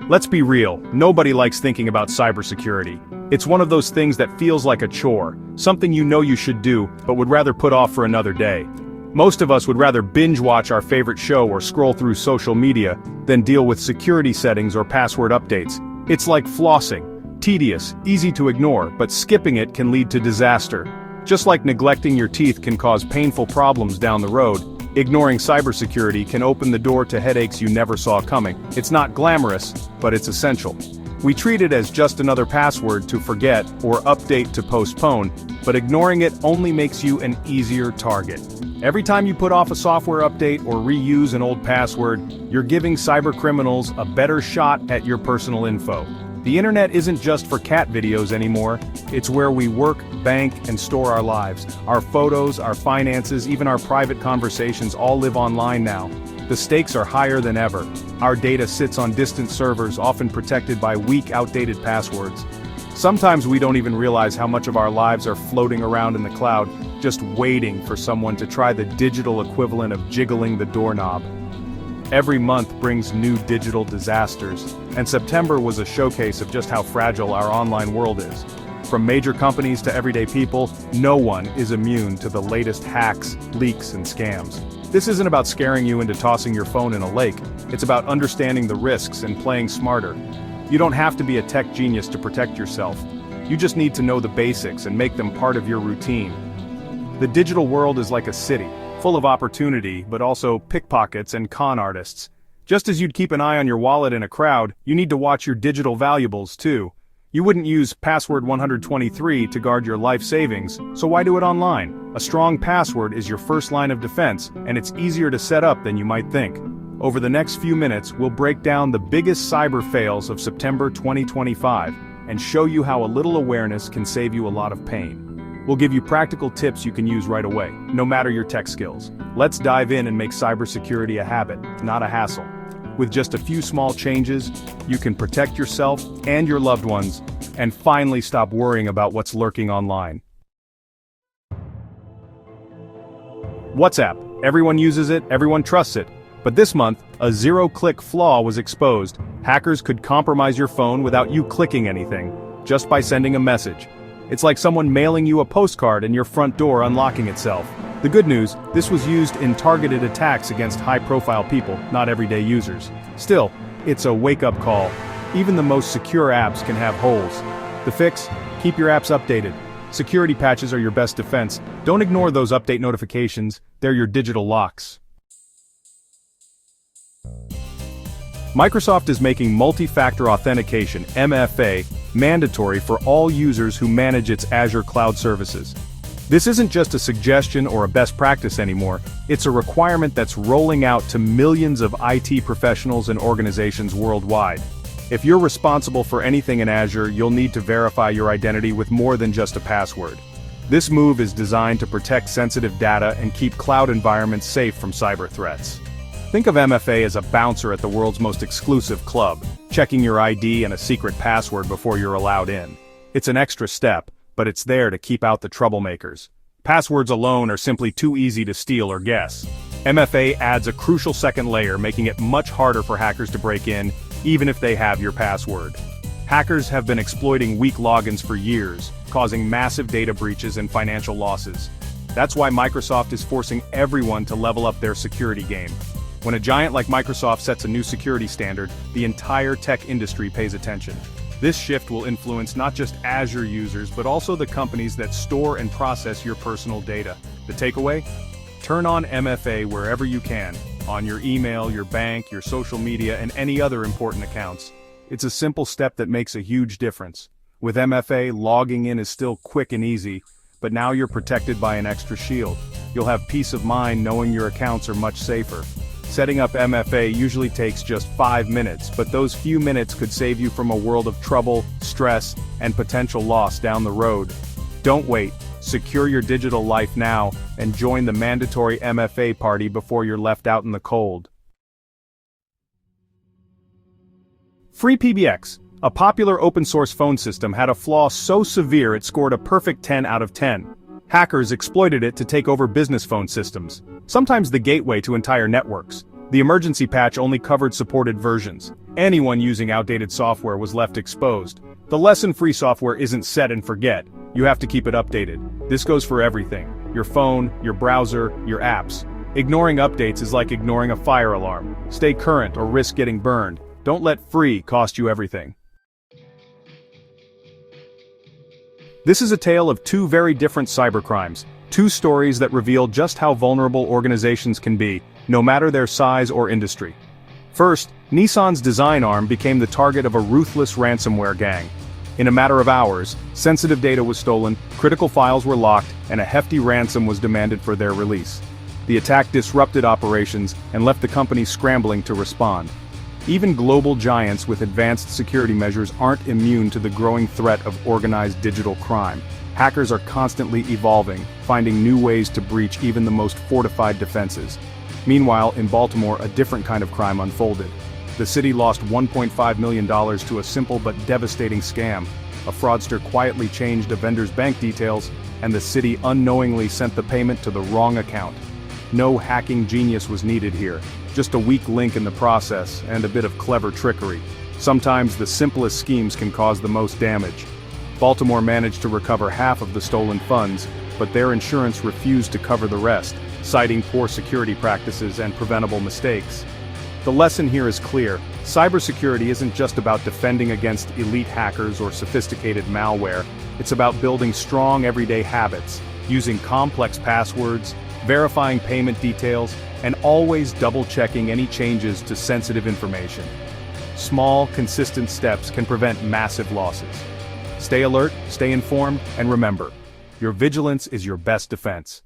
Let's be real, nobody likes thinking about cybersecurity. It's one of those things that feels like a chore, something you know you should do, but would rather put off for another day. Most of us would rather binge watch our favorite show or scroll through social media than deal with security settings or password updates. It's like flossing. Tedious, easy to ignore, but skipping it can lead to disaster. Just like neglecting your teeth can cause painful problems down the road, ignoring cybersecurity can open the door to headaches you never saw coming. It's not glamorous, but it's essential. We treat it as just another password to forget or update to postpone, but ignoring it only makes you an easier target. Every time you put off a software update or reuse an old password, you're giving cybercriminals a better shot at your personal info. The internet isn't just for cat videos anymore, it's where we work, bank, and store our lives. Our photos, our finances, even our private conversations all live online now. The stakes are higher than ever. Our data sits on distant servers, often protected by weak, outdated passwords. Sometimes we don't even realize how much of our lives are floating around in the cloud, just waiting for someone to try the digital equivalent of jiggling the doorknob. Every month brings new digital disasters, and September was a showcase of just how fragile our online world is. From major companies to everyday people, no one is immune to the latest hacks, leaks, and scams. This isn't about scaring you into tossing your phone in a lake, it's about understanding the risks and playing smarter. You don't have to be a tech genius to protect yourself. You just need to know the basics and make them part of your routine. The digital world is like a city, full of opportunity, but also pickpockets and con artists. Just as you'd keep an eye on your wallet in a crowd, you need to watch your digital valuables too. You wouldn't use password 123 to guard your life savings, so why do it online? A strong password is your first line of defense, and it's easier to set up than you might think. Over the next few minutes, we'll break down the biggest cyber fails of September 2025, and show you how a little awareness can save you a lot of pain. We'll give you practical tips you can use right away, no matter your tech skills. Let's dive in and make cybersecurity a habit, not a hassle. With just a few small changes, you can protect yourself and your loved ones, and finally stop worrying about what's lurking online. WhatsApp. Everyone uses it, everyone trusts it. But this month, a zero-click flaw was exposed. Hackers could compromise your phone without you clicking anything, just by sending a message. It's like someone mailing you a postcard and your front door unlocking itself. The good news, this was used in targeted attacks against high-profile people, not everyday users. Still, it's a wake-up call. Even the most secure apps can have holes. The fix? Keep your apps updated. Security patches are your best defense. Don't ignore those update notifications, they're your digital locks. Microsoft is making multi-factor authentication, MFA, mandatory for all users who manage its Azure cloud services. This isn't just a suggestion or a best practice anymore, it's a requirement that's rolling out to millions of IT professionals and organizations worldwide. If you're responsible for anything in Azure, you'll need to verify your identity with more than just a password. This move is designed to protect sensitive data and keep cloud environments safe from cyber threats. Think of MFA as a bouncer at the world's most exclusive club, checking your ID and a secret password before you're allowed in. It's an extra step, but it's there to keep out the troublemakers. Passwords alone are simply too easy to steal or guess. MFA adds a crucial second layer, making it much harder for hackers to break in, even if they have your password. Hackers have been exploiting weak logins for years, causing massive data breaches and financial losses. That's why Microsoft is forcing everyone to level up their security game. When a giant like Microsoft sets a new security standard, the entire tech industry pays attention. This shift will influence not just Azure users, but also the companies that store and process your personal data. The takeaway? Turn on MFA wherever you can, on your email, your bank, your social media, and any other important accounts. It's a simple step that makes a huge difference. With MFA, logging in is still quick and easy, but now you're protected by an extra shield. You'll have peace of mind knowing your accounts are much safer. Setting up MFA usually takes just 5 minutes, but those few minutes could save you from a world of trouble, stress, and potential loss down the road. Don't wait. Secure your digital life now, and join the mandatory MFA party before you're left out in the cold. FreePBX, a popular open-source phone system, had a flaw so severe it scored a perfect 10 out of 10. Hackers exploited it to take over business phone systems, sometimes the gateway to entire networks. The emergency patch only covered supported versions. Anyone using outdated software was left exposed. The lesson: free software isn't set and forget. You have to keep it updated. This goes for everything. Your phone, your browser, your apps. Ignoring updates is like ignoring a fire alarm. Stay current or risk getting burned. Don't let free cost you everything. This is a tale of two very different cybercrimes. Two stories that reveal just how vulnerable organizations can be, no matter their size or industry. First, Nissan's design arm became the target of a ruthless ransomware gang. In a matter of hours, sensitive data was stolen, critical files were locked, and a hefty ransom was demanded for their release. The attack disrupted operations and left the company scrambling to respond. Even global giants with advanced security measures aren't immune to the growing threat of organized digital crime. Hackers are constantly evolving, finding new ways to breach even the most fortified defenses. Meanwhile, in Baltimore, a different kind of crime unfolded. The city lost $1.5 million to a simple but devastating scam. A fraudster quietly changed a vendor's bank details, and the city unknowingly sent the payment to the wrong account. No hacking genius was needed here, just a weak link in the process and a bit of clever trickery. Sometimes the simplest schemes can cause the most damage. Baltimore managed to recover half of the stolen funds, but their insurance refused to cover the rest, citing poor security practices and preventable mistakes. The lesson here is clear: cybersecurity isn't just about defending against elite hackers or sophisticated malware. It's about building strong everyday habits, using complex passwords, verifying payment details, and always double-checking any changes to sensitive information. Small, consistent steps can prevent massive losses. Stay alert, stay informed, and remember, your vigilance is your best defense.